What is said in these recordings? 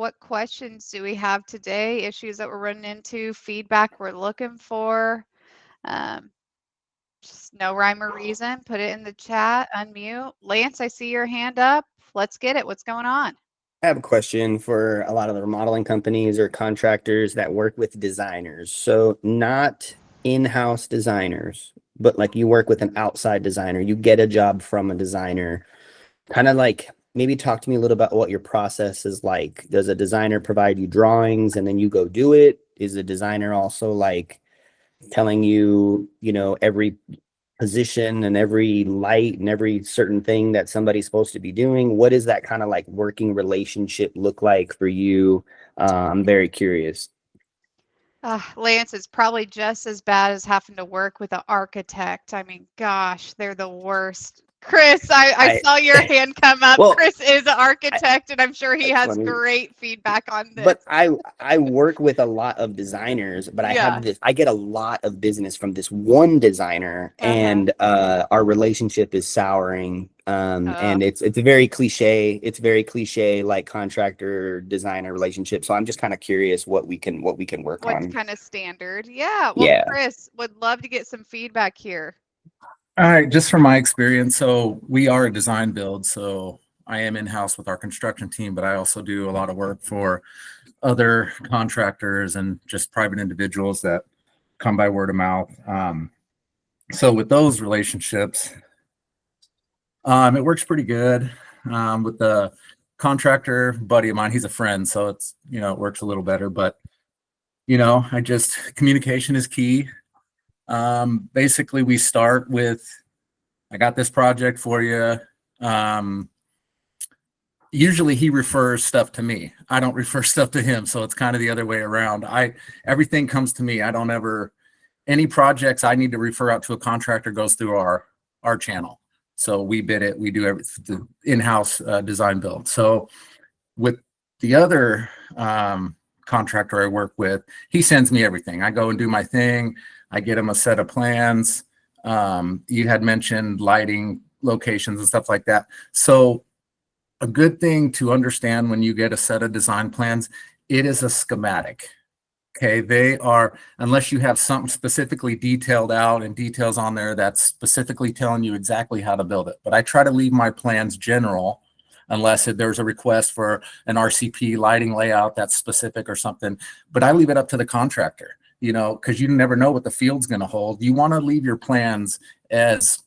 What questions do we have today? Issues that we're running into, feedback we're looking for. Um, just no rhyme or reason. Put it in the chat, unmute. Lance, I see your hand up. Let's get it. What's going on? I have a question for a lot of the remodeling companies or contractors that work with designers. So not in-house designers, but like you work with an outside designer. You get a job from a designer. Kind of like maybe talk to me a little about what your process is like. Does a designer provide you drawings and then you go do it? Is a designer also like telling you, every position and every light and every certain thing that somebody's supposed to be doing? What does that kind of like working relationship look like for you? I'm very curious. Lance, it's probably just as bad as having to work with an architect. I mean, gosh, they're the worst. Chris, I I saw your hand come up. well, Chris is an I, architect, and I'm sure he that's has funny. great feedback on this. But I work with a lot of designers, but Yeah. I get a lot of business from this one designer, Uh-huh. and our relationship is souring. Uh, And it's very cliche. It's very cliche, like contractor designer relationship. So I'm just kind of curious what we can work what's on. kind of standard? Yeah. Well, Yeah. Chris, would love to get some feedback here. All right, just from my experience, so we are a design build, so I am in-house with our construction team, but I also do a lot of work for other contractors and just private individuals that come by word of mouth. So with those relationships, it works pretty good. With the contractor buddy of mine, he's a friend, so it's, it works a little better, but I just communication is key. Basically we start with, I got this project for you. Usually he refers stuff to me. I don't refer stuff to him. So it's kind of the other way around. Everything comes to me. I don't ever, any projects I need to refer out to a contractor goes through our channel. So we bid it, we do everything in-house design build. So with the other contractor I work with, he sends me everything. I go and do my thing. I get him a set of plans. You had mentioned lighting locations and stuff like that. So a good thing to understand when you get a set of design plans, it is a schematic. Okay, they are, unless you have something specifically detailed out and details on there that's specifically telling you exactly how to build it. But I try to leave my plans general unless there's a request for an RCP lighting layout that's specific or something. But I leave it up to the contractor, because you never know what the field's going to hold. You want to leave your plans as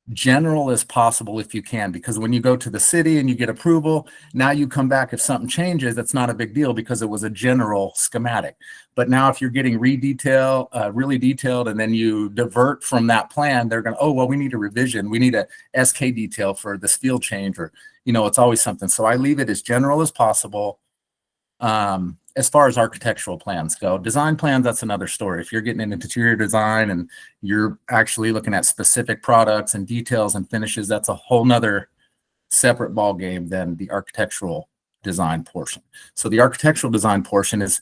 general as possible if you can, because when you go to the city and you get approval, now you come back, if something changes, that's not a big deal because it was a general schematic. But now if you're getting really detailed, and then you divert from that plan, they're going to, oh, well, we need a revision, we need a SK detail for this field change, or it's always something. So I leave it as general as possible. As far as architectural plans go, design plans, that's another story. If you're getting into interior design and you're actually looking at specific products and details and finishes, that's a whole nother separate ball game than the architectural design portion. So the architectural design portion is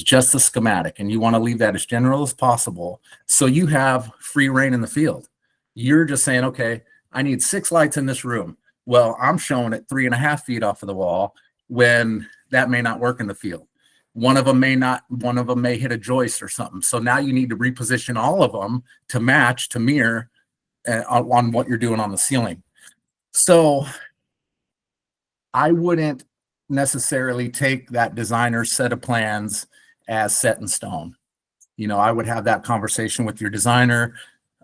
just the schematic, and you want to leave that as general as possible so you have free reign in the field. You're just saying, okay, I need 6 lights in this room. Well, I'm showing it 3.5 feet off of the wall when that may not work in the field. One of them may hit a joist or something. So now you need to reposition all of them to match, to mirror on what you're doing on the ceiling. So I wouldn't necessarily take that designer's set of plans as set in stone. I would have that conversation with your designer,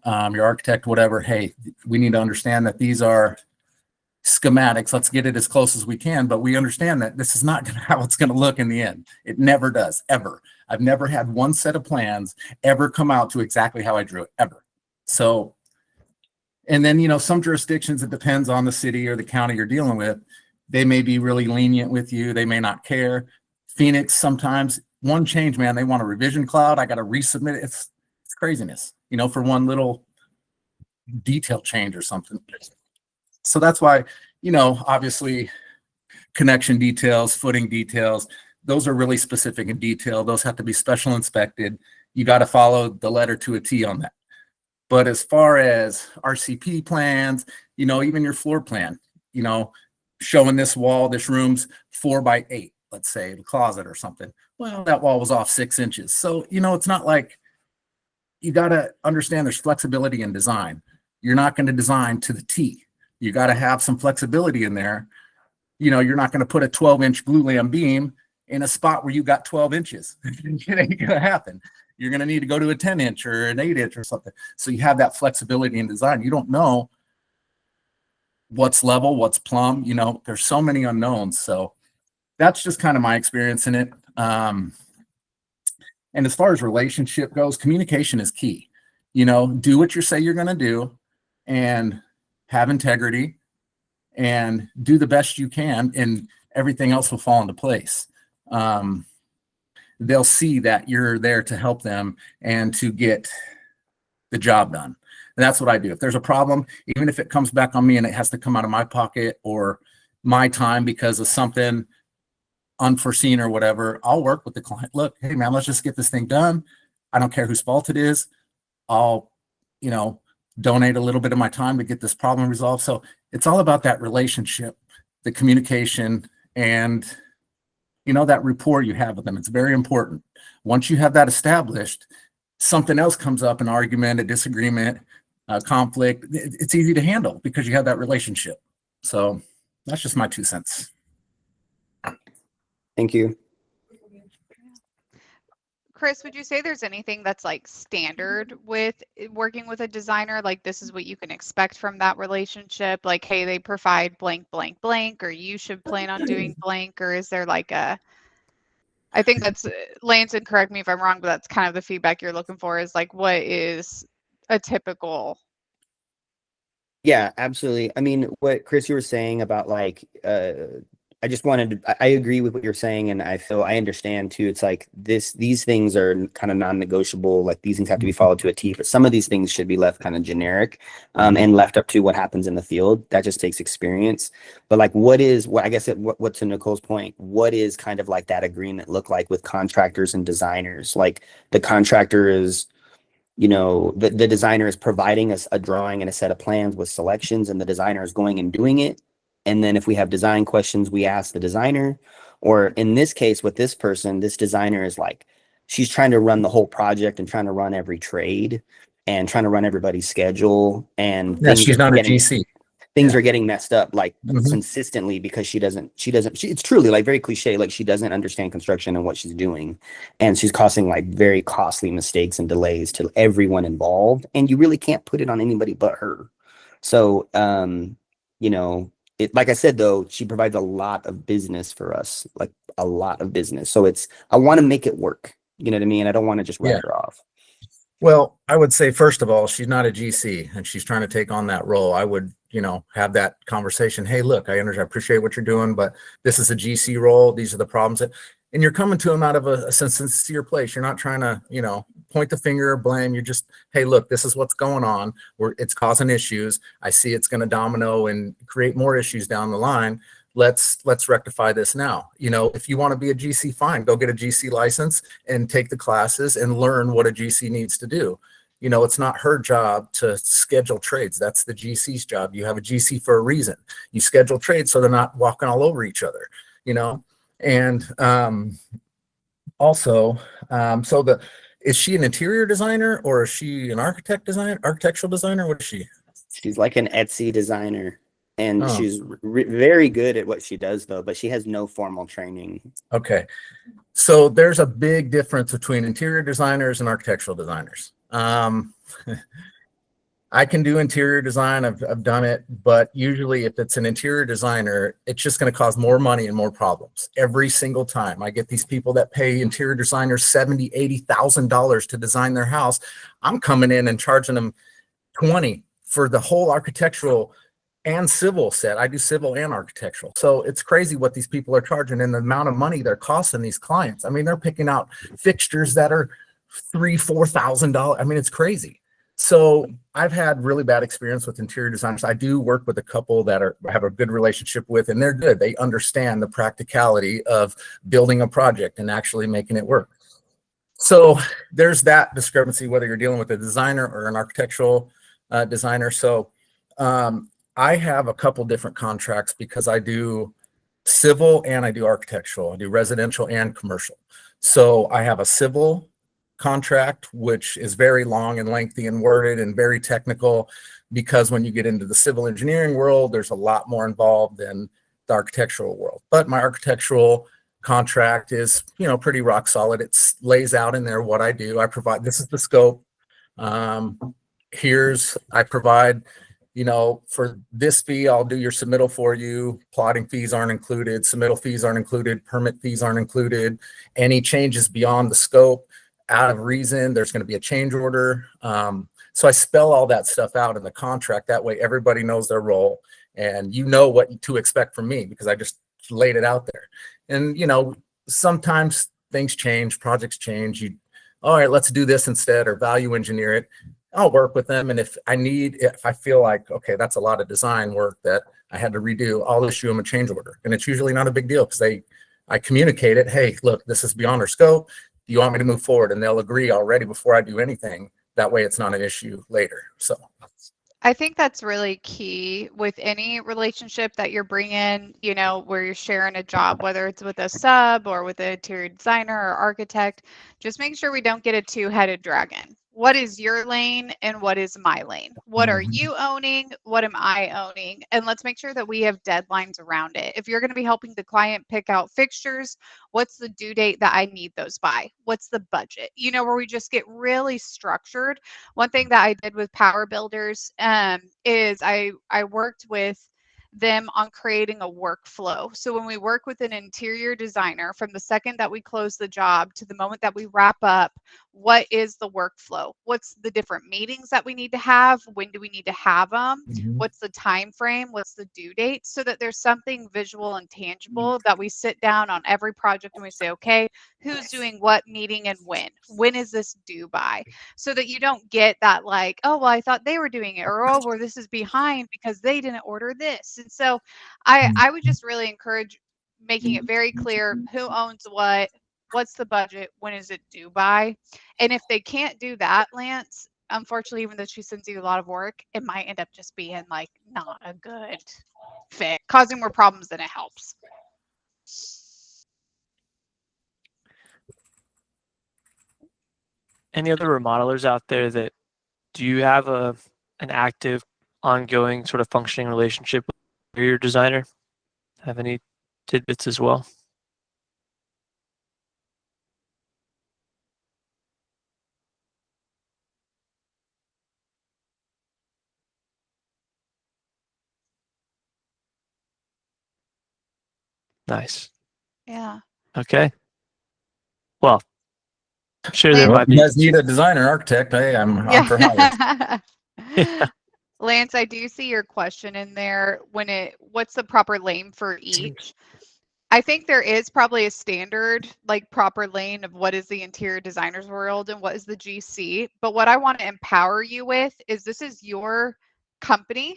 your architect, whatever. Hey, we need to understand that these are schematics. Let's get it as close as we can, but we understand that this is not how it's going to look in the end. It never does, ever. I've never had one set of plans ever come out to exactly how I drew it, ever. So, and then, some jurisdictions, it depends on the city or the county you're dealing with. They may be really lenient with you. They may not care. Phoenix, sometimes one change, man, they want a revision cloud. I got to resubmit it. It's craziness, for one little detail change or something. So that's why, obviously connection details, footing details, those are really specific and detailed. Those have to be special inspected. You got to follow the letter to a T on that. But as far as RCP plans, even your floor plan, showing this wall, this room's 4 by 8. let's say the closet or something. Well, that wall was off 6 inches. So, it's not like, you got to understand there's flexibility in design. You're not going to design to the T. You got to have some flexibility in there. You're not going to put a 12-inch glue lam beam in a spot where you got 12 inches. It ain't going to happen. You're going to need to go to a 10-inch or an 8-inch or something. So you have that flexibility in design. You don't know what's level, what's plumb. There's so many unknowns. So that's just kind of my experience in it. And as far as relationship goes, communication is key. Do what you say you're going to do and have integrity and do the best you can, and everything else will fall into place. They'll see that you're there to help them and to get the job done. And that's what I do. If there's a problem, even if it comes back on me and it has to come out of my pocket or my time because of something unforeseen or whatever, I'll work with the client. Look, hey man, let's just get this thing done. I don't care whose fault it is. I'll, donate a little bit of my time to get this problem resolved. So it's all about that relationship, the communication, and that rapport you have with them. It's very important. Once you have that established, something else comes up, an argument, a disagreement, a conflict. It's easy to handle because you have that relationship. So that's just my 2 cents. Thank you. Chris, would you say there's anything that's like standard with working with a designer? Like this is what you can expect from that relationship? Like, hey, they provide blank, blank, blank, or you should plan on doing blank, or is there like I think that's, Lance, and correct me if I'm wrong, but that's kind of the feedback you're looking for, is like, what is a typical? Yeah, absolutely. I mean, what Chris, you were saying about like, I just wanted to, I agree with what you're saying. And I understand too. It's like these things are kind of non-negotiable. Like these things have to be followed to a T, but some of these things should be left kind of generic, and left up to what happens in the field. That just takes experience. But like, what I guess what to Nicole's point, what is kind of like that agreement look like with contractors and designers? Like the contractor is, the designer is providing us a drawing and a set of plans with selections, and the designer is going and doing it. And then if we have design questions, we ask the designer. Or in this case, with this person, this designer is like, she's trying to run the whole project and trying to run every trade and trying to run everybody's schedule. And Yeah, she's not a GC. Things are getting messed up like Mhm. consistently because it's truly like very cliche. Like she doesn't understand construction and what she's doing. And she's causing like very costly mistakes and delays to everyone involved. And you really can't put it on anybody but her. So, like I said, though, she provides a lot of business for us, like a lot of business. So I want to make it work. You know what I mean? I don't want to just write her off. Well, I would say, first of all, she's not a GC and she's trying to take on that role. I would, have that conversation. Hey, look, I appreciate what you're doing, but this is a GC role. These are the problems and you're coming to them out of a sincere place. You're not trying to, point the finger or blame. You're just, hey, look, this is what's going on. It's causing issues. I see it's going to domino and create more issues down the line. Let's rectify this now. If you want to be a GC, fine, go get a GC license and take the classes and learn what a GC needs to do. It's not her job to schedule trades. That's the GC's job. You have a GC for a reason. You schedule trades so they're not walking all over each other, and also, is she an interior designer or is she an architectural designer? What is she? She's like an Etsy designer. And Oh. she's very good at what she does, though, but she has no formal training. Okay. So there's a big difference between interior designers and architectural designers. I can do interior design. I've done it, but usually if it's an interior designer, it's just going to cause more money and more problems every single time. I get these people that pay interior designers $70,000, $80,000 to design their house. I'm coming in and charging them $20,000 for the whole architectural and civil set. I do civil and architectural. So it's crazy what these people are charging and the amount of money they're costing these clients. I mean, they're picking out fixtures that are $3,000-$4,000. I mean, it's crazy. So I've had really bad experience with interior designers. I do work with a couple that have a good relationship with, and they're good. They understand the practicality of building a project and actually making it work. So there's that discrepancy, whether you're dealing with a designer or an architectural designer. So I have a couple different contracts because I do civil and I do architectural. I do residential and commercial. So I have a civil contract, which is very long and lengthy and worded and very technical, because when you get into the civil engineering world, there's a lot more involved than the architectural world. But my architectural contract is, pretty rock solid. It lays out in there what I do. I provide, this is the scope. I provide, for this fee, I'll do your submittal for you. Plotting fees aren't included. Submittal fees aren't included. Permit fees aren't included. Any changes beyond the scope, out of reason, there's going to be a change order. So I spell all that stuff out in the contract. That way everybody knows their role and you know what to expect from me, because I just laid it out there. And, sometimes things change, projects change. All right, let's do this instead, or value engineer it. I'll work with them. And if I feel like, okay, that's a lot of design work that I had to redo, I'll issue them a change order. And it's usually not a big deal, because I communicate it. Hey, look, this is beyond our scope. Do you want me to move forward? And they'll agree already before I do anything. That way it's not an issue later. So I think that's really key with any relationship that you're bringing, where you're sharing a job, whether it's with a sub or with an interior designer or architect. Just make sure we don't get a two-headed dragon. What is your lane and what is my lane? What are you owning? What am I owning? And let's make sure that we have deadlines around it. If you're going to be helping the client pick out fixtures, what's the due date that I need those by? What's the budget? Where we just get really structured. One thing that I did with Power Builders is I worked with them on creating a workflow. So when we work with an interior designer, from the second that we close the job to the moment that we wrap up, what is the workflow? What's the different meetings that we need to have? When do we need to have them? What's the time frame? What's the due date? So that there's something visual and tangible that we sit down on every project and we say, okay, who's doing what meeting and when? When is this due by? So that you don't get that like, oh, well, I thought they were doing it, or oh, well, this is behind because they didn't order this. And so I would just really encourage making it very clear who owns what, what's the budget, when is it due by. And if they can't do that, Lance, unfortunately, even though she sends you a lot of work, it might end up just being like not a good fit, causing more problems than it helps. Any other remodelers out there that do you have an active, ongoing sort of functioning relationship with your designer? Have any tidbits as well? Nice. Yeah. Okay. Well, I'm sure there Lance, might you be. guys need a designer, architect. Hey, I'm for hire. Yeah. Lance, I do see your question in there. What's the proper lane for each? I think there is probably a standard, like proper lane of what is the interior designer's world and what is the GC. But what I want to empower you with is this is your company.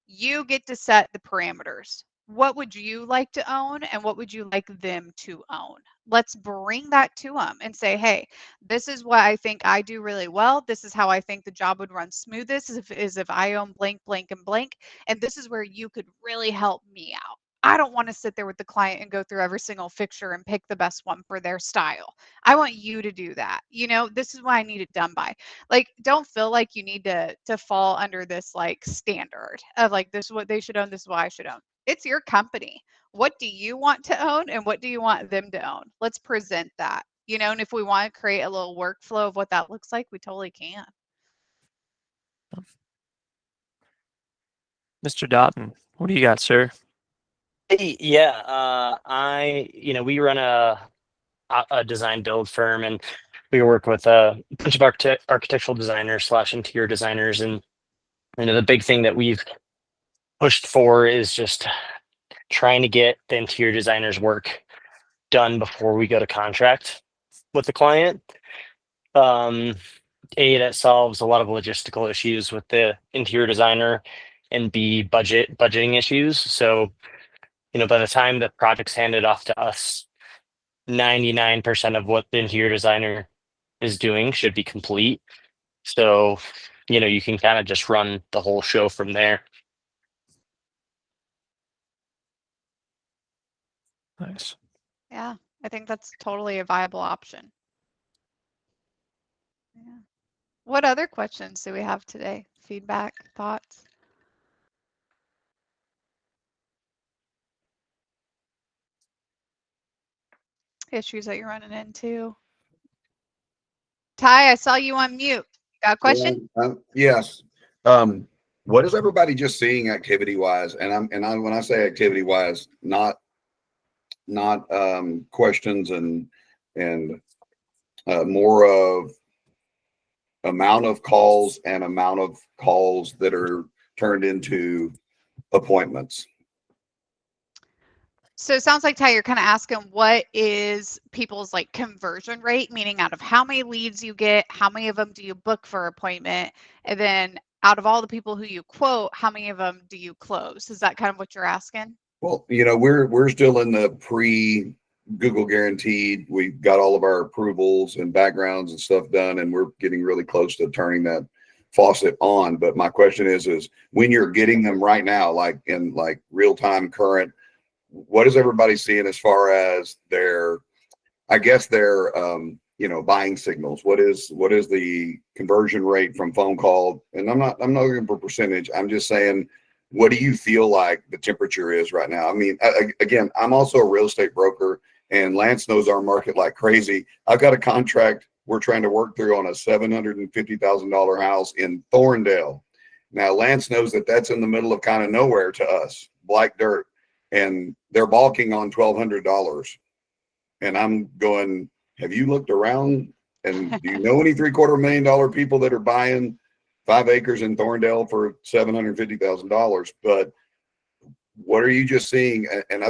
You get to set the parameters. What would you like to own and what would you like them to own? Let's bring that to them and say, hey, this is what I think I do really well. This is how I think the job would run smoothest is if I own blank, blank, and blank. And this is where you could really help me out. I don't want to sit there with the client and go through every single fixture and pick the best one for their style. I want you to do that. This is why I need it done by. Like, don't feel like you need to fall under this like standard of like, this is what they should own, this is what I should own. It's your company. What do you want to own and what do you want them to own? Let's present that. And if we want to create a little workflow of what that looks like, we totally can. Mr. Doughton, what do you got, sir? Hey, yeah, we run a design build firm, and we work with a bunch of architectural designers slash interior designers, and the big thing that we've pushed for is just trying to get the interior designers work done before we go to contract with the client. A, that solves a lot of logistical issues with the interior designer, and B, budgeting issues. So by the time the project's handed off to us, 99% of what the interior designer is doing should be complete. So, you can kind of just run the whole show from there. Nice. Yeah, I think that's totally a viable option. Yeah. What other questions do we have today? Feedback, thoughts? Issues that you're running into? Ty, I saw you on mute. Got a question? Yes. What is everybody just seeing activity wise? When I say activity wise, not questions and more of amount of calls and amount of calls that are turned into appointments. So it sounds like, Ty, you're kind of asking what is people's like conversion rate, meaning out of how many leads you get, how many of them do you book for appointment, and then out of all the people who you quote, how many of them do you close? Is that kind of what you're asking? Well, we're still in the pre Google guaranteed. We've got all of our approvals and backgrounds and stuff done, and we're getting really close to turning that faucet on. But my question is when you're getting them right now, like in like real time current, what is everybody seeing as far as their buying signals? What is the conversion rate from phone call? And I'm not looking for percentage. I'm just saying, what do you feel like the temperature is right now? I mean, again, I'm also a real estate broker, and Lance knows our market like crazy. I've got a contract we're trying to work through on a $750,000 house in Thorndale. Now, Lance knows that that's in the middle of kind of nowhere to us, black dirt, and they're balking on $1,200. And I'm going, have you looked around? And do you know any $750,000 people that are buying 5 acres in Thorndale for $750,000? But what are you just seeing? And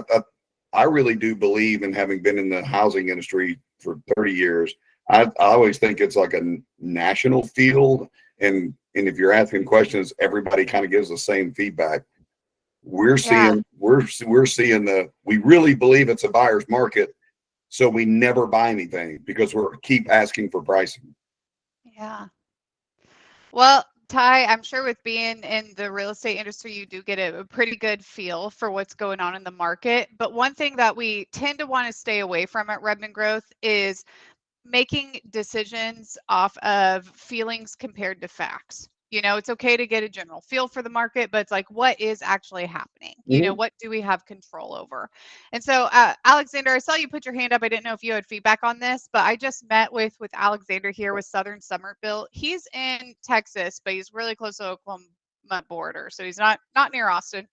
I really do believe in, having been in the housing industry for 30 years. I always think it's like a national field. And if you're asking questions, everybody kind of gives the same feedback. We're seeing, we really believe it's a buyer's market. So we never buy anything because we're keep asking for pricing. Yeah. Well, Ty, I'm sure with being in the real estate industry, you do get a pretty good feel for what's going on in the market. But one thing that we tend to want to stay away from at Redmond Growth is making decisions off of feelings compared to facts. It's okay to get a general feel for the market, but it's like, what is actually happening? What do we have control over? And so, Alexander, I saw you put your hand up. I didn't know if you had feedback on this, but I just met with Alexander here with Southern Summerville. He's in Texas, but he's really close to the Oklahoma border, so he's not near Austin.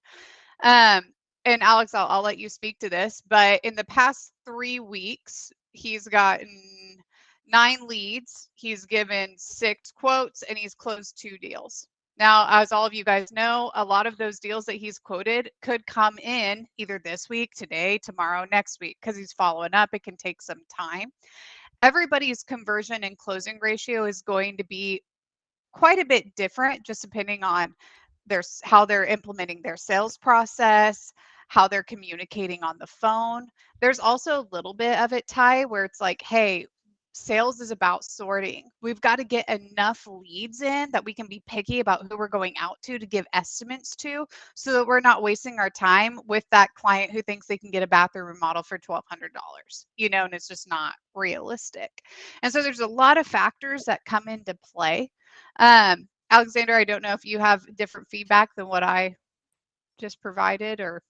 And Alex, I'll let you speak to this, but in the past 3 weeks, he's gotten 9 leads, he's given 6 quotes, and he's closed 2 deals. Now, as all of you guys know, a lot of those deals that he's quoted could come in either this week, today, tomorrow, next week, because he's following up. It can take some time. Everybody's conversion and closing ratio is going to be quite a bit different, just depending on how they're implementing their sales process, how they're communicating on the phone. There's also a little bit of it, Ty, where it's like, hey, sales is about sorting. We've got to get enough leads in that we can be picky about who we're going out to give estimates to, so that we're not wasting our time with that client who thinks they can get a bathroom remodel for $1,200, and it's just not realistic. And so there's a lot of factors that come into play. Alexander, I don't know if you have different feedback than what I just provided, or.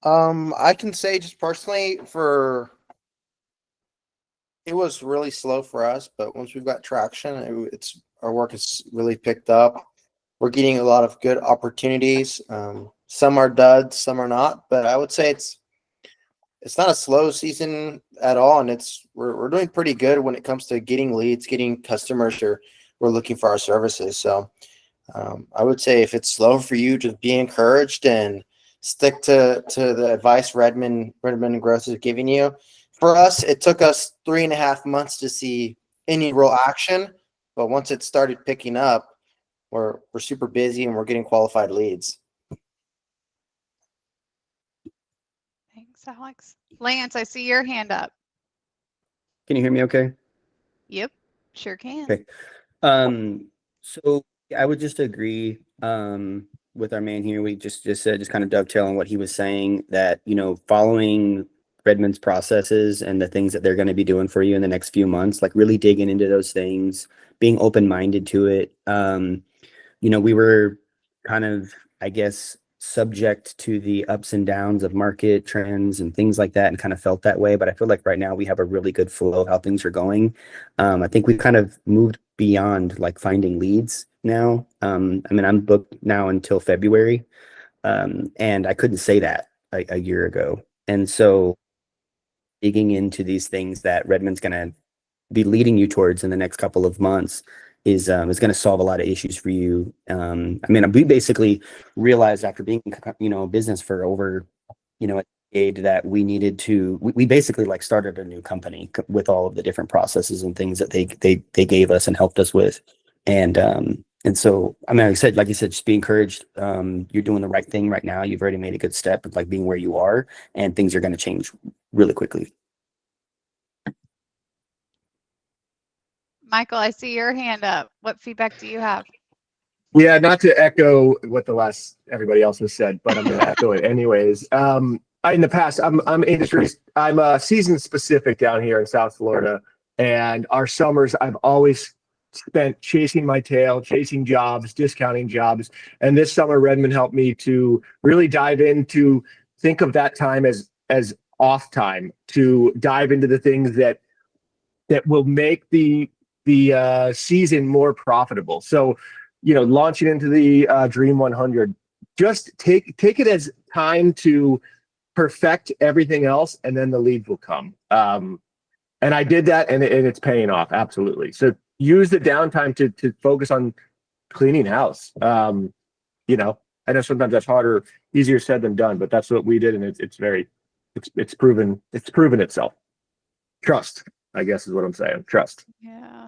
I can say just personally, it was really slow for us, but once we've got traction, our work has really picked up. We're getting a lot of good opportunities. Some are duds, some are not, but I would say it's not a slow season at all, and we're doing pretty good when it comes to getting leads, getting customers who are looking for our services. So I would say, if it's slow for you, just be encouraged and stick to the advice Redmond Growth is giving you. For us, it took us 3.5 months to see any real action, but once it started picking up, we're super busy and we're getting qualified leads. Thanks, Alex. Lance, I see your hand up. Can you hear me okay? Yep, sure can. Okay. So I would just agree. with our man here. We just said, just kind of dovetail on what he was saying, that, you know, following Redmond's processes and the things that they're going to be doing for you in the next few months, like really digging into those things, being open-minded to it. You know, we were kind of, I guess, subject to the ups and downs of market trends and things like that, and kind of felt that way. But I feel like right now we have a really good flow of how things are going. I think we've kind of moved beyond like finding leads now. I mean, I'm booked now until February, and I couldn't say that a year ago. And so digging into these things that Redmond's going to be leading you towards in the next couple of months is going to solve a lot of issues for you. I mean, we basically realized after being, you know, business for over, you know, a decade, that we needed to, we basically like started a new company with all of the different processes and things that they gave us and helped us with. And so, I mean, like you said, just be encouraged. You're doing the right thing right now. You've already made a good step with like being where you are, and things are going to change really quickly. Michael, I see your hand up. What feedback do you have? Yeah, not to echo what everybody else has said, but I'm going to echo it anyways. In the past, I'm season specific down here in South Florida, and our summers I've always spent chasing my tail, chasing jobs, discounting jobs. And this summer, Redmond helped me to really dive into, think of that time as off time, to dive into the things that will make the season more profitable. So, you know, launching into the Dream 100, just take it as time to perfect everything else, and then the leads will come. And I did that, and it's paying off, absolutely. So use the downtime to focus on cleaning house. You know, I know sometimes that's easier said than done, but that's what we did, and it's proven itself. Trust, I guess, is what I'm saying. Trust. Yeah.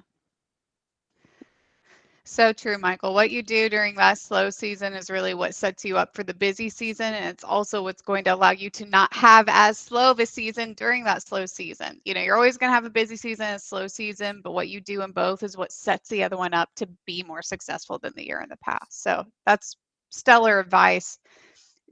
So true, Michael. What you do during that slow season is really what sets you up for the busy season. And it's also what's going to allow you to not have as slow of a season during that slow season. You know, you're always going to have a busy season and a slow season, but what you do in both is what sets the other one up to be more successful than the year in the past. So that's stellar advice.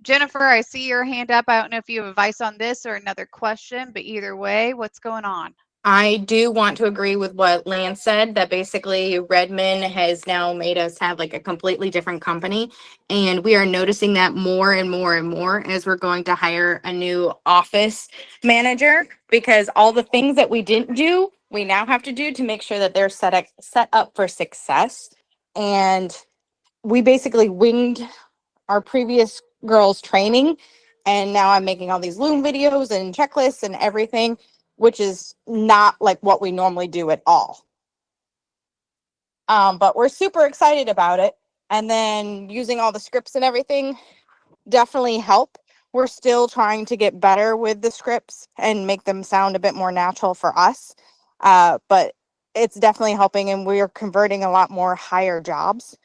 Jennifer, I see your hand up. I don't know if you have advice on this or another question, but either way, what's going on? I do want to agree with what Lance said, that basically Redmond has now made us have like a completely different company. And we are noticing that more and more and more as we're going to hire a new office manager, because all the things that we didn't do, we now have to do to make sure that they're set up for success. And we basically winged our previous girls' training. And now I'm making all these Loom videos and checklists and everything, which is not like what we normally do at all. But we're super excited about it. And then using all the scripts and everything definitely help. We're still trying to get better with the scripts and make them sound a bit more natural for us. But it's definitely helping, and we're converting a lot more higher jobs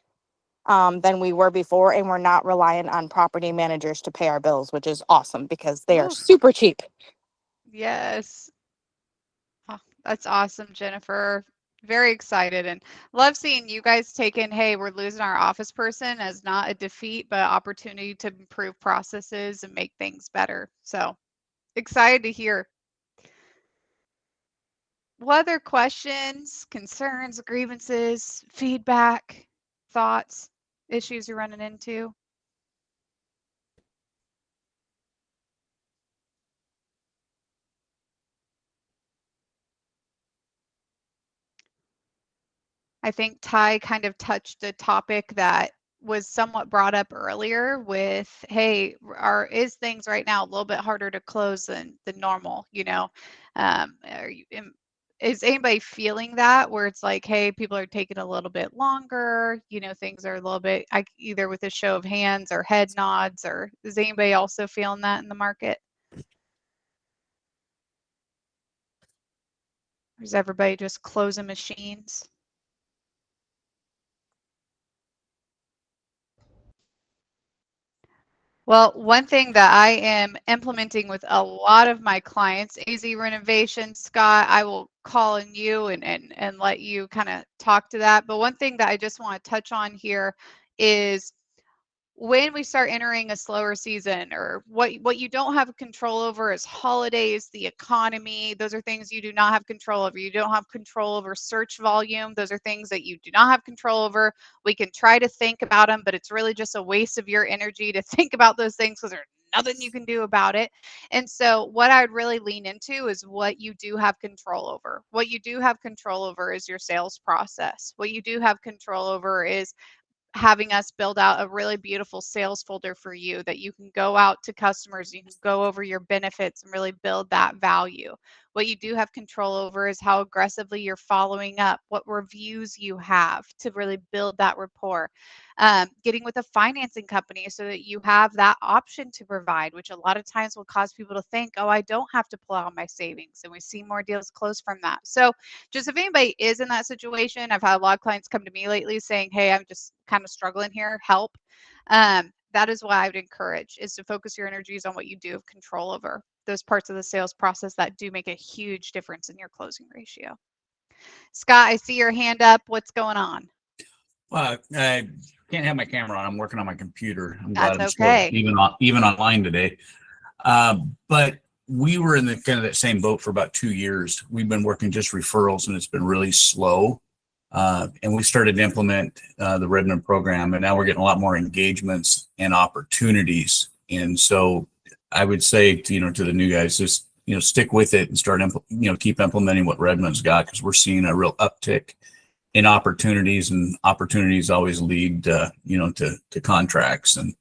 than we were before. And we're not reliant on property managers to pay our bills, which is awesome because they are super cheap. Yes. Oh, that's awesome, Jennifer. Very excited and love seeing you guys take in, hey, we're losing our office person as not a defeat, but opportunity to improve processes and make things better. So excited to hear. What other questions, concerns, grievances, feedback, thoughts, issues you're running into? I think Ty kind of touched a topic that was somewhat brought up earlier with, hey, is things right now a little bit harder to close than normal, you know? Is anybody feeling that where it's like, hey, people are taking a little bit longer, you know, things are a little bit either with a show of hands or head nods, or is anybody also feeling that in the market? Or is everybody just closing machines? Well, one thing that I am implementing with a lot of my clients, AZ Renovation, Scott, I will call on you and let you kind of talk to that. But one thing that I just want to touch on here is when we start entering a slower season, or what you don't have control over is holidays, the economy. Those are things you do not have control over. You don't have control over search volume. Those are things that you do not have control over. We can try to think about them, but it's really just a waste of your energy to think about those things because there's nothing you can do about it. And so what I would really lean into is what you do have control over. What you do have control over is your sales process. What you do have control over is having us build out a really beautiful sales folder for you that you can go out to customers, you can go over your benefits and really build that value. What you do have control over is how aggressively you're following up, what reviews you have to really build that rapport. Getting with a financing company so that you have that option to provide, which a lot of times will cause people to think, oh, I don't have to pull out my savings. And we see more deals close from that. So just if anybody is in that situation, I've had a lot of clients come to me lately saying, hey, I'm just kind of struggling here, help. That is what I would encourage, is to focus your energies on what you do have control over, those parts of the sales process that do make a huge difference in your closing ratio. Scott, I see your hand up. What's going on? Well, I can't have my camera on. I'm working on my computer. I'm glad I'm That's still okay. even online today. But we were in the kind of that same boat for about 2 years. We've been working just referrals, and it's been really slow. And we started to implement the Redmond program, and now we're getting a lot more engagements and opportunities. And so I would say to the new guys, just stick with it and start keep implementing what Redmond's got, because we're seeing a real uptick in opportunities, and opportunities always lead to contracts. And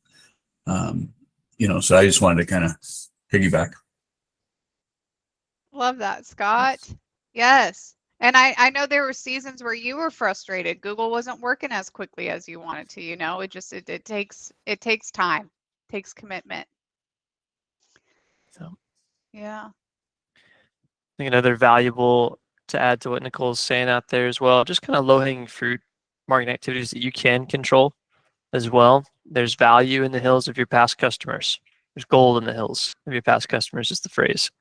so I just wanted to kind of piggyback. Love that, Scott. Yes. And I know there were seasons where you were frustrated. Google wasn't working as quickly as you wanted to, it takes time, takes commitment. So Yeah. I think another valuable to add to what Nicole's saying out there as well, just kind of low-hanging fruit marketing activities that you can control as well. There's value in the hills of your past customers. There's gold in the hills of your past customers is the phrase.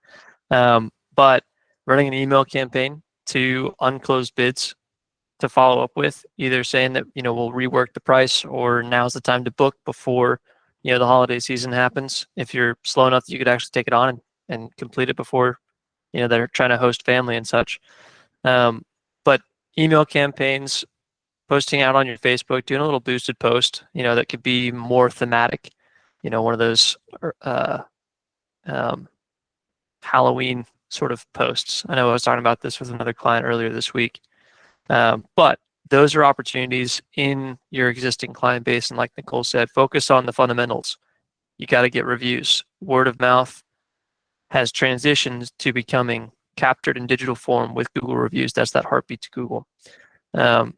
But running an email campaign to unclosed bids to follow up with, either saying that, we'll rework the price, or now's the time to book before, the holiday season happens. If you're slow enough that you could actually take it on and complete it before, they're trying to host family and such. But email campaigns, posting out on your Facebook, doing a little boosted post, that could be more thematic, one of those Halloween sort of posts. I know I was talking about this with another client earlier this week. But those are opportunities in your existing client base. And like Nicole said, focus on the fundamentals. You got to get reviews. Word of mouth has transitioned to becoming captured in digital form with Google reviews. That's that heartbeat to Google. And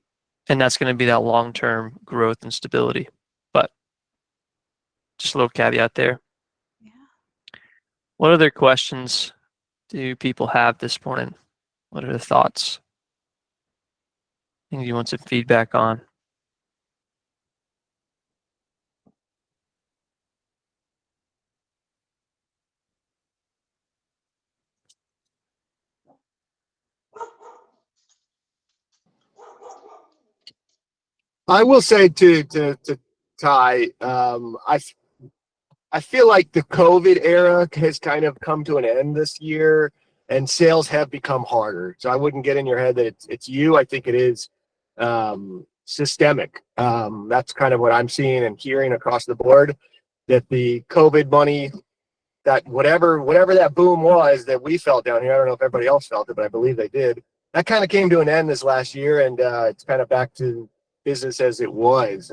that's going to be that long-term growth and stability. But just a little caveat there. Yeah. What other questions do people have this morning? What are the thoughts? Things you want some feedback on? I will say to Ty, I feel like the COVID era has kind of come to an end this year, and sales have become harder. So I wouldn't get in your head that it's you. I think it is systemic. That's kind of what I'm seeing and hearing across the board, that the COVID money, that whatever that boom was that we felt down here, I don't know if everybody else felt it, but I believe they did. That kind of came to an end this last year, and it's kind of back to business as it was.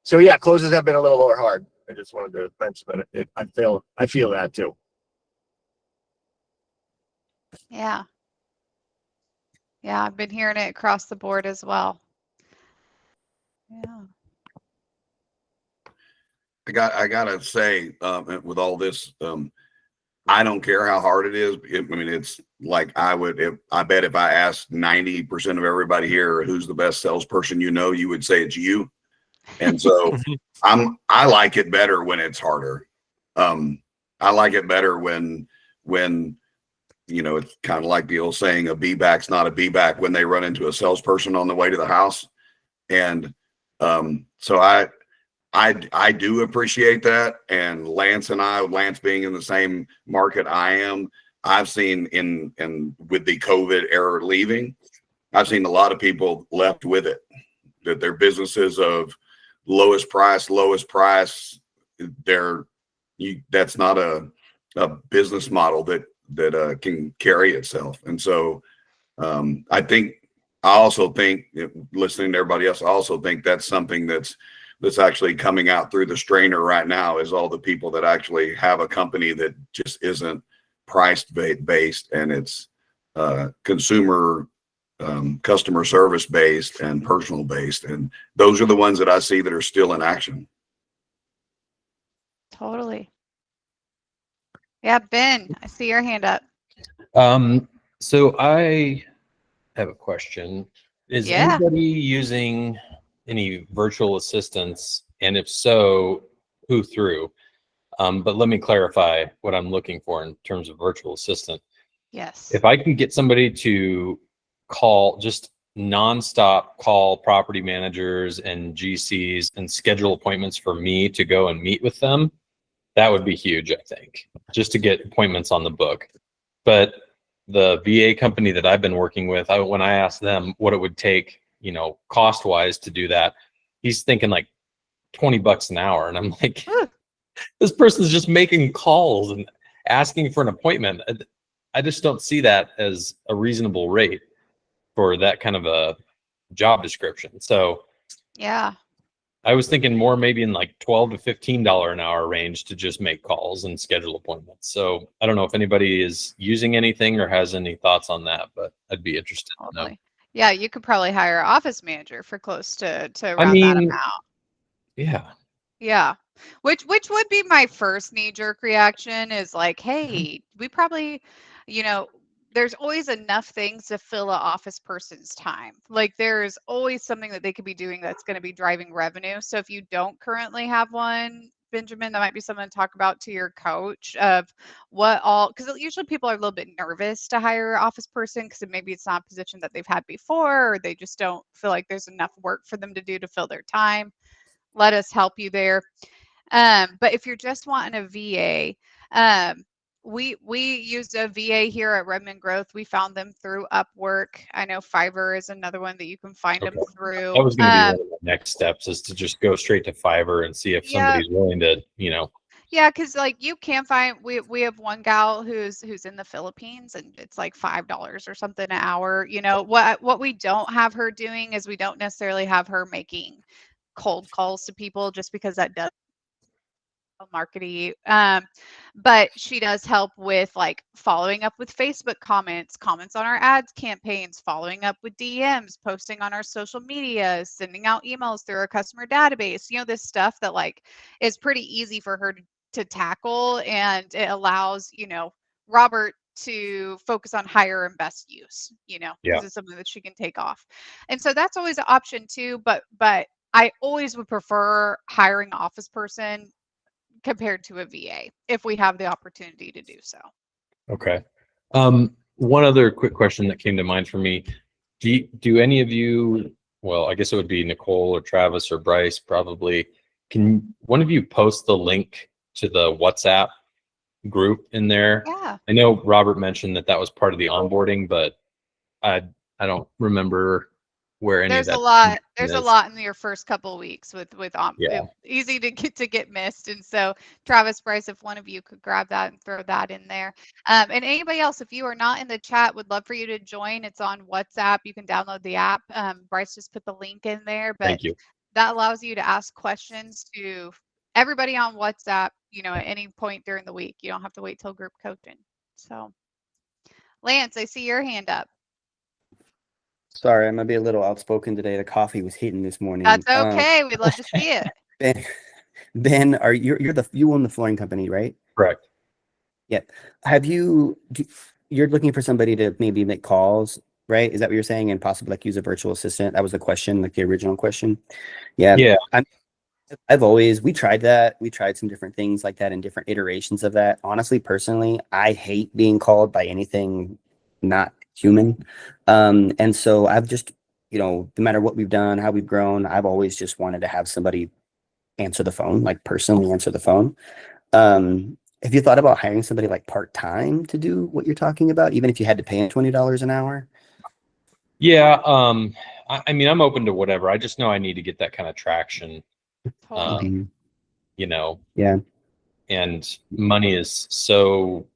So yeah, closes have been a little more hard. I just wanted to mention that I feel that too. Yeah. Yeah, I've been hearing it across the board as well. Yeah. I gotta say, with all this, I don't care how hard it is. It's like I bet if I asked 90% of everybody here who's the best salesperson, you would say it's you. And so I like it better when it's harder. I like it better when it's kind of like the old saying, a B-back's not a B-back, when they run into a salesperson on the way to the house. And so I do appreciate that. And Lance and I, Lance being in the same market I am, I've seen in with the COVID era leaving, I've seen a lot of people left with it, that their businesses of lowest price, that's not a business model that can carry itself. And so I also think, listening to everybody else, I also think that's something that's actually coming out through the strainer right now, is all the people that actually have a company that just isn't price based, and it's consumer customer service based and personal based. And those are the ones that I see that are still in action. Totally. Yeah, Ben, I see your hand up. So I have a question. Is Yeah. anybody using any virtual assistants? And if so, who through? But let me clarify what I'm looking for in terms of virtual assistant. Yes. If I can get somebody to call, just nonstop call property managers and GCs and schedule appointments for me to go and meet with them, that would be huge, I think, just to get appointments on the book. But the VA company that I've been working with, when I asked them what it would take, cost wise to do that, he's thinking like $20 an hour. And I'm like, this person's just making calls and asking for an appointment. I just don't see that as a reasonable rate for that kind of a job description. So yeah, I was thinking more maybe in like $12 to $15 an hour range to just make calls and schedule appointments. So I don't know if anybody is using anything or has any thoughts on that, but I'd be interested to know. Yeah, you could probably hire an office manager for close to I around that mean, amount. yeah. Yeah. Which would be my first knee-jerk reaction, is like, hey, we probably, there's always enough things to fill an office person's time. Like, there's always something that they could be doing that's going to be driving revenue. So if you don't currently have one, Benjamin, that might be something to talk about to your coach of what all, because usually people are a little bit nervous to hire an office person because maybe it's not a position that they've had before, or they just don't feel like there's enough work for them to do to fill their time. Let us help you there. But if you're just wanting a VA, we used a VA here at Redmond Growth. We found them through Upwork. I know Fiverr is another one that you can find them through. That was going to be one of the next steps, is to just go straight to Fiverr and see if somebody's willing to, Yeah, because like you can find, we have one gal who's in the Philippines, and it's like $5 or something an hour. What we don't have her doing is we don't necessarily have her making cold calls to people, just because that does marketing. But she does help with like following up with Facebook comments on our ads campaigns, following up with DMs, posting on our social media, sending out emails through our customer database, this stuff that like is pretty easy for her to tackle, and it allows, Robert to focus on higher and best use, because it's something that she can take off. And so that's always an option too, but I always would prefer hiring an office person compared to a VA if we have the opportunity to do so. Okay. One other quick question that came to mind for me. Do any of you, well, I guess it would be Nicole or Travis or Bryce probably, can one of you post the link to the WhatsApp group in there? Yeah. I know Robert mentioned that was part of the onboarding, but I don't remember where any of that. There's a lot in your first couple of weeks with easy to get missed. And so Travis, Bryce, if one of you could grab that and throw that in there. And anybody else, if you are not in the chat, would love for you to join. It's on WhatsApp. You can download the app. Bryce just put the link in there, but Thank you. That allows you to ask questions to everybody on WhatsApp, at any point during the week. You don't have to wait till group coaching. So Lance, I see your hand up. Sorry, I'm gonna be a little outspoken today. The coffee was hitting this morning. That's okay. We'd love to see it. Ben, you own the flooring company, right? Correct. Yeah. You're looking for somebody to maybe make calls, right? Is that what you're saying? And possibly like use a virtual assistant? That was the question, like the original question. Yeah. Yeah. We tried that. We tried some different things like that and different iterations of that. Honestly, personally, I hate being called by anything not human. And so I've just, no matter what we've done, how we've grown, I've always just wanted to have somebody answer the phone, like personally answer the phone. Have you thought about hiring somebody like part-time to do what you're talking about, even if you had to pay them $20 an hour? Yeah. I mean, I'm open to whatever. I just know I need to get that kind of traction. Totally. Mhm. You know, Yeah. and money is so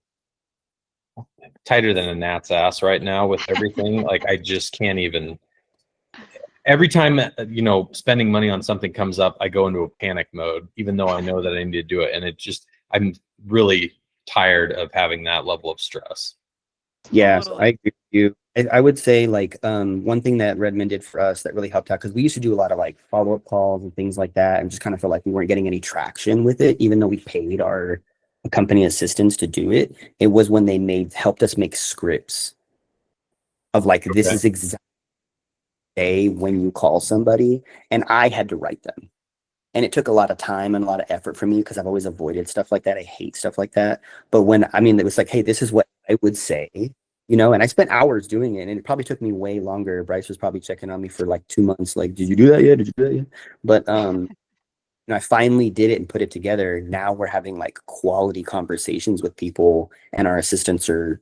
tighter than a gnat's ass right now with everything. Like I just can't even. Every time spending money on something comes up, I go into a panic mode, even though I know that I need to do it, and I'm really tired of having that level of stress. Yes, I Totally. agree with you. I would say like one thing that Redmond did for us that really helped out, because we used to do a lot of like follow-up calls and things like that, and just kind of felt like we weren't getting any traction with it, even though we paid our company assistants to do it. It was when they helped us make scripts of like, this Okay. is exactly when you call somebody, and I had to write them. And it took a lot of time and a lot of effort for me because I've always avoided stuff like that. I hate stuff like that. But it was like, hey, this is what I would say, and I spent hours doing it, and it probably took me way longer. Bryce was probably checking on me for like 2 months. Like, did you do that yet? Did you do that yet? But, I finally did it and put it together. Now we're having like quality conversations with people, and our assistants are,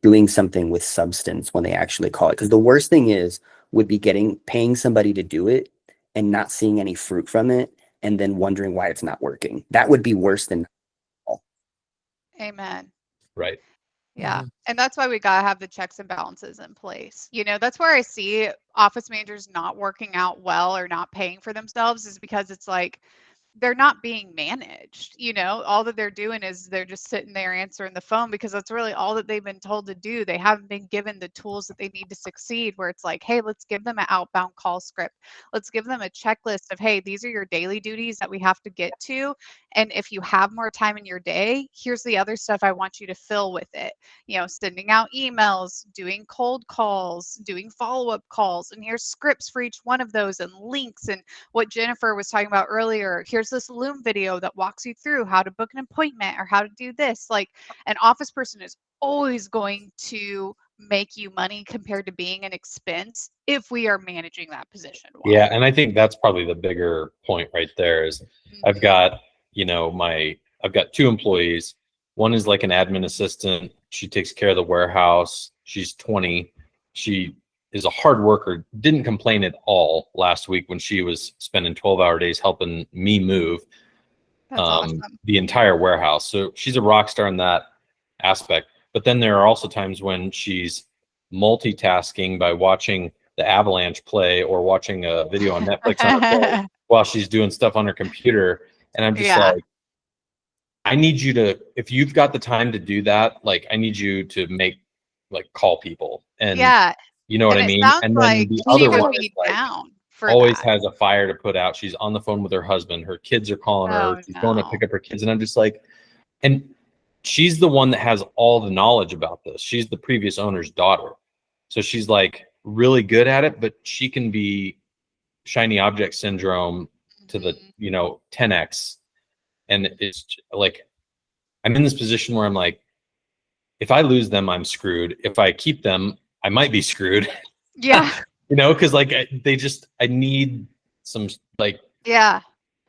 doing something with substance when they actually call it. Because the worst thing would be paying somebody to do it and not seeing any fruit from it, and then wondering why it's not working. That would be worse than all. Amen. Right. Yeah. And that's why we got to have the checks and balances in place. That's where I see office managers not working out well or not paying for themselves, is because it's like they're not being managed. All that they're doing is they're just sitting there answering the phone, because that's really all that they've been told to do. They haven't been given the tools that they need to succeed, where it's like, hey, let's give them an outbound call script. Let's give them a checklist of, hey, these are your daily duties that we have to get to. And if you have more time in your day, here's the other stuff I want you to fill with it. Sending out emails, doing cold calls, doing follow-up calls, and here's scripts for each one of those, and links. And what Jennifer was talking about earlier, here's this Loom video that walks you through how to book an appointment or how to do this. Like, an office person is always going to make you money compared to being an expense if we are managing that position well. Yeah, and I think that's probably the bigger point right there is I've got, I've got 2 employees. One is like an admin assistant. She takes care of the warehouse. She's 20. She is a hard worker. Didn't complain at all last week when she was spending 12-hour days helping me move That's awesome. the entire warehouse. So she's a rock star in that aspect. But then there are also times when she's multitasking by watching the Avalanche play or watching a video on Netflix on her phone while she's doing stuff on her computer. And I'm just Yeah. like, I need you to, if you've got the time to do that, like I need you to call people, and Yeah. you know what And I it mean? sounds And then like the she other would one is be like down for always that. has a fire to put out. She's on the phone with her husband. Her kids are calling her. Oh, She's going to no. pick up her kids. And I'm just like, and she's the one that has all the knowledge about this. She's the previous owner's daughter. So she's like really good at it, but she can be shiny object syndrome to the, 10x. And it's like, I'm in this position where I'm like, if I lose them, I'm screwed. If I keep them, I might be screwed. Yeah. Because like I need some like Yeah.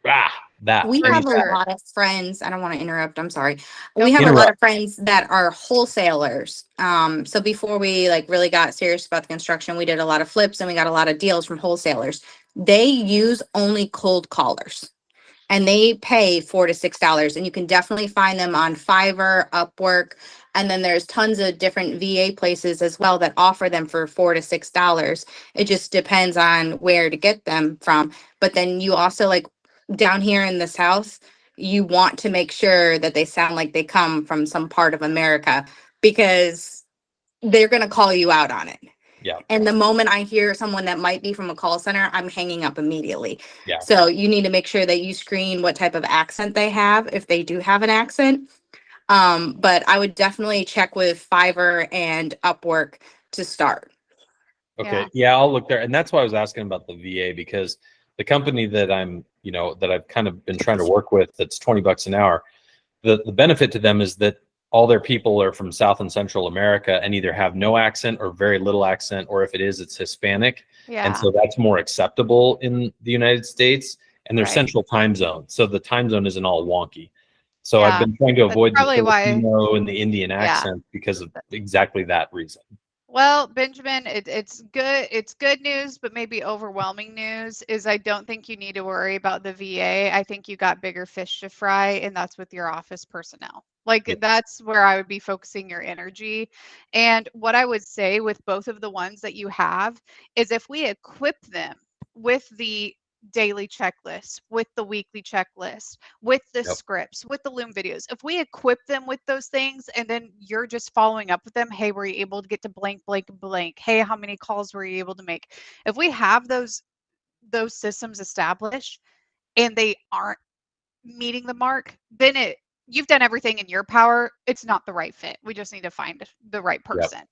that. We I have need a that. lot of friends. I don't want to interrupt. I'm sorry. Go We have for a it. lot of friends that are wholesalers. So before we really got serious about the construction, we did a lot of flips and we got a lot of deals from wholesalers. They use only cold callers, and they pay $4 to $6. And you can definitely find them on Fiverr, Upwork. And then there's tons of different VA places as well that offer them for $4 to $6. It just depends on where to get them from. But then you also down here in the South, you want to make sure that they sound like they come from some part of America, because they're going to call you out on it. Yeah. And the moment I hear someone that might be from a call center, I'm hanging up immediately. Yeah. So you need to make sure that you screen what type of accent they have, if they do have an accent. But I would definitely check with Fiverr and Upwork to start. Okay. Yeah, I'll look there. And that's why I was asking about the VA, because the company that that I've kind of been trying to work with, that's $20 an hour. The benefit to them is that all their people are from South and Central America and either have no accent or very little accent, or if it is, it's Hispanic. Yeah. And so that's more acceptable in the United States. and they're Right. central time zone. So the time zone isn't all wonky. So I've Yeah, been trying to that's avoid the probably why. Filipino and the Indian Yeah. accent because of exactly that reason. Well, Benjamin, it's good. It's good news, but maybe overwhelming news is I don't think you need to worry about the VA. I think you got bigger fish to fry, and that's with your office personnel. Like Yeah. that's where I would be focusing your energy. And what I would say with both of the ones that you have is if we equip them with the daily checklist, with the weekly checklist, with the Yep. scripts, with the Loom videos, if we equip them with those things and then you're just following up with them, hey, were you able to get to blank, blank, blank? Hey, how many calls were you able to make? If we have those systems established and they aren't meeting the mark, then you've done everything in your power. It's not the right fit. We just need to find the right person.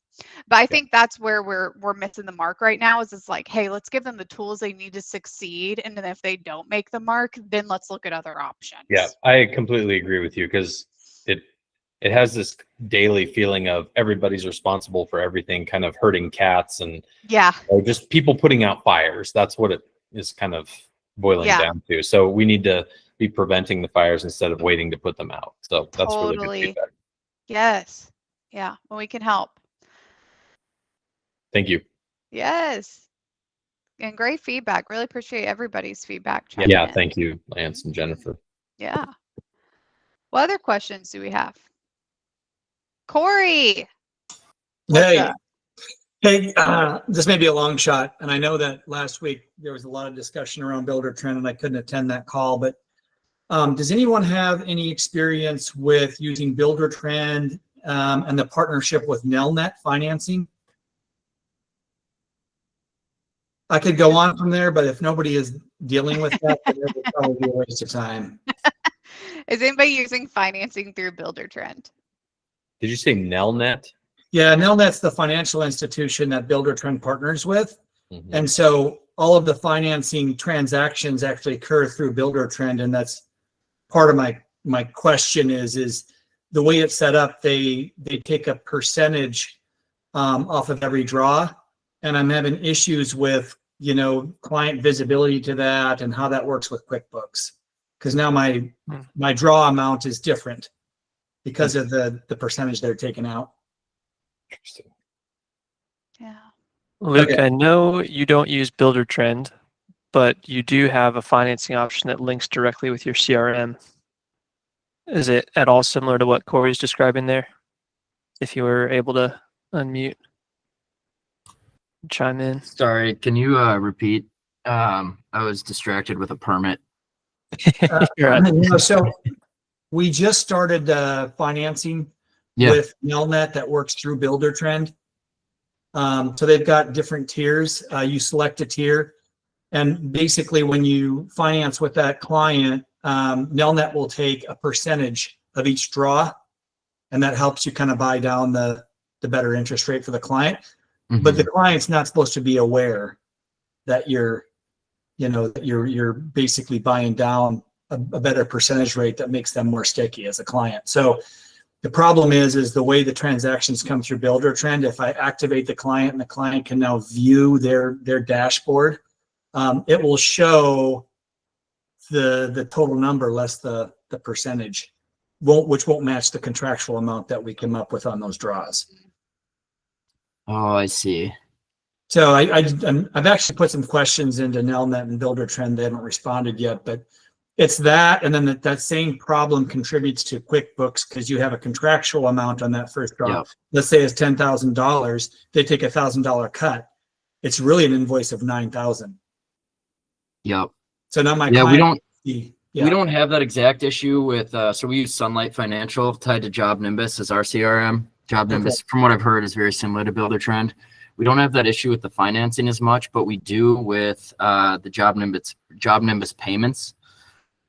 But I think that's where we're missing the mark right now is it's like, hey, let's give them the tools they need to succeed. And then if they don't make the mark, then let's look at other options. Yeah, I completely agree with you because it has this daily feeling of everybody's responsible for everything, kind of herding cats and Yeah. just people putting out fires. That's what it is kind of boiling Yeah. down to. So we need to be preventing the fires instead of waiting to put them out. So that's really good Totally. feedback. Yes. Yeah. Well, we can help. Thank you. Yes. And great feedback. Really appreciate everybody's feedback. Yeah, checking in. thank you, Lance and Jennifer. Yeah. What other questions do we have? Corey. What's Hey, up? hey, this may be a long shot, and I know that last week there was a lot of discussion around Builder Trend, and I couldn't attend that call. But does anyone have any experience with using Builder Trend and the partnership with Nelnet Financing? I could go on from there, but if nobody is dealing with that, then it would probably be a waste of time. Is anybody using financing through Builder Trend? Did you say Nelnet? Yeah, Nelnet's the financial institution that Builder Trend partners with. Mhm. And so all of the financing transactions actually occur through Builder Trend. And that's part of my question is the way it's set up, they take a percentage off of every draw. And I'm having issues with, client visibility to that and how that works with QuickBooks. Because now my draw amount is different because of the percentage they're taking out. Interesting. Yeah. Luke, Okay. I know you don't use Builder Trend, but you do have a financing option that links directly with your CRM. Is it at all similar to what Corey's describing there? If you were able to unmute, chime in. Sorry, can you repeat? I was distracted with a permit. You're right. So we just started financing with Nelnet that works through Builder Trend. So they've got different tiers. You select a tier, and basically when you finance with that client, Nelnet will take a percentage of each draw, and that helps you kind of buy down the better interest rate for the client. Mhm. But the client's not supposed to be aware that you're basically buying down a better percentage rate that makes them more sticky as a client. So the problem is the way the transactions come through Builder Trend. If I activate the client and the client can now view their dashboard, it will show the total number less the percentage, which won't match the contractual amount that we come up with on those draws. Oh, I see. So I've actually put some questions into Nelnet and Builder Trend. They haven't responded yet, but it's that, and then that same problem contributes to QuickBooks because you have a contractual amount on that first draw. Yep. Let's say it's $10,000. They take $1,000 cut. It's really an invoice of $9,000. Yep. So now my we client, don't have that exact issue with so we use Sunlight Financial tied to Job Nimbus as our CRM. Job Nimbus, from what I've heard, is very similar to Builder Trend. We don't have that issue with the financing as much, but we do with the Job Nimbus payments.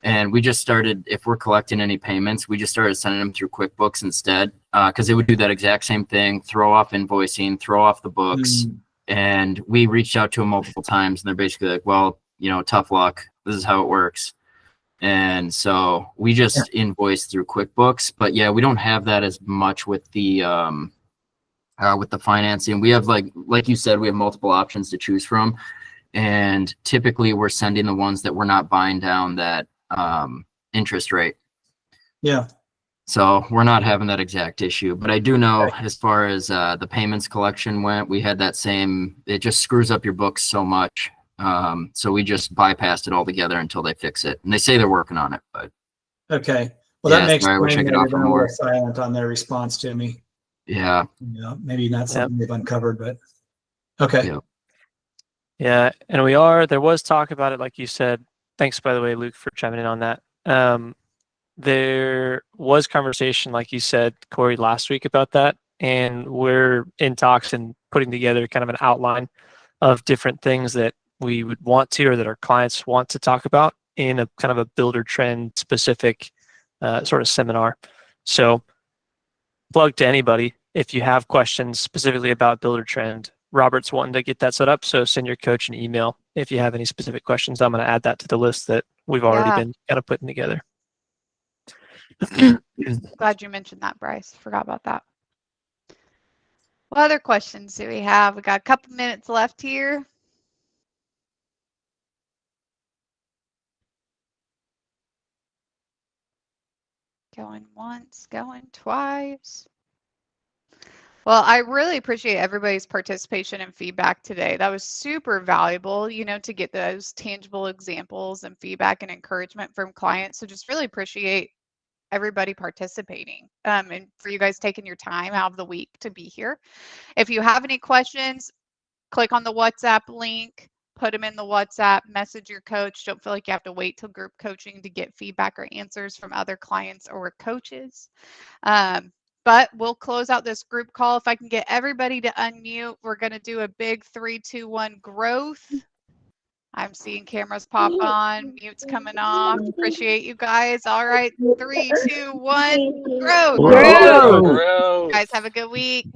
And we just started, if we're collecting any payments, we just started sending them through QuickBooks instead, because it would do that exact same thing, throw off invoicing, throw off the books. And we reached out to them multiple times, and they're basically like, well, tough luck. This is how it works. And so we just invoice through QuickBooks. But yeah, we don't have that as much with the financing. We have, like you said, we have multiple options to choose from. And typically we're sending the ones that we're not buying down that interest rate. Yeah. So we're not having that exact issue, but I do know as far as the payments collection went, we had that same, it just screws up your books so much. So we just bypassed it altogether until they fix it. And they say they're working on it, but. Okay. Well, that makes sorry, I wish I sense. could They've offer been a more. little silent on their response to me. Yeah. Yeah, maybe not something they've uncovered, but okay. Yeah. Yeah, and there was talk about it, like you said. Thanks, by the way, Luke, for chiming in on that. There was conversation, like you said, Corey, last week about that, and we're in talks and putting together kind of an outline of different things that we would want to, or that our clients want to talk about in a kind of a builder trend specific sort of seminar. So plug to anybody. If you have questions specifically about builder trend, Robert's wanting to get that set up. So send your coach an email if you have any specific questions. I'm going to add that to the list that we've already been kind of putting together. Glad you mentioned that, Bryce. Forgot about that. What other questions do we have? We got a couple minutes left here. Going once, going twice. Well, I really appreciate everybody's participation and feedback today. That was super valuable, to get those tangible examples and feedback and encouragement from clients. So just really appreciate everybody participating and for you guys taking your time out of the week to be here. If you have any questions, click on the WhatsApp link, put them in the WhatsApp, message your coach. Don't feel like you have to wait till group coaching to get feedback or answers from other clients or coaches. But we'll close out this group call. If I can get everybody to unmute, we're going to do a big 3, 2, 1 growth. I'm seeing cameras pop on, mutes coming off. Appreciate you guys. All right, 3, 2, 1, growth. Grow. Guys, have a good week.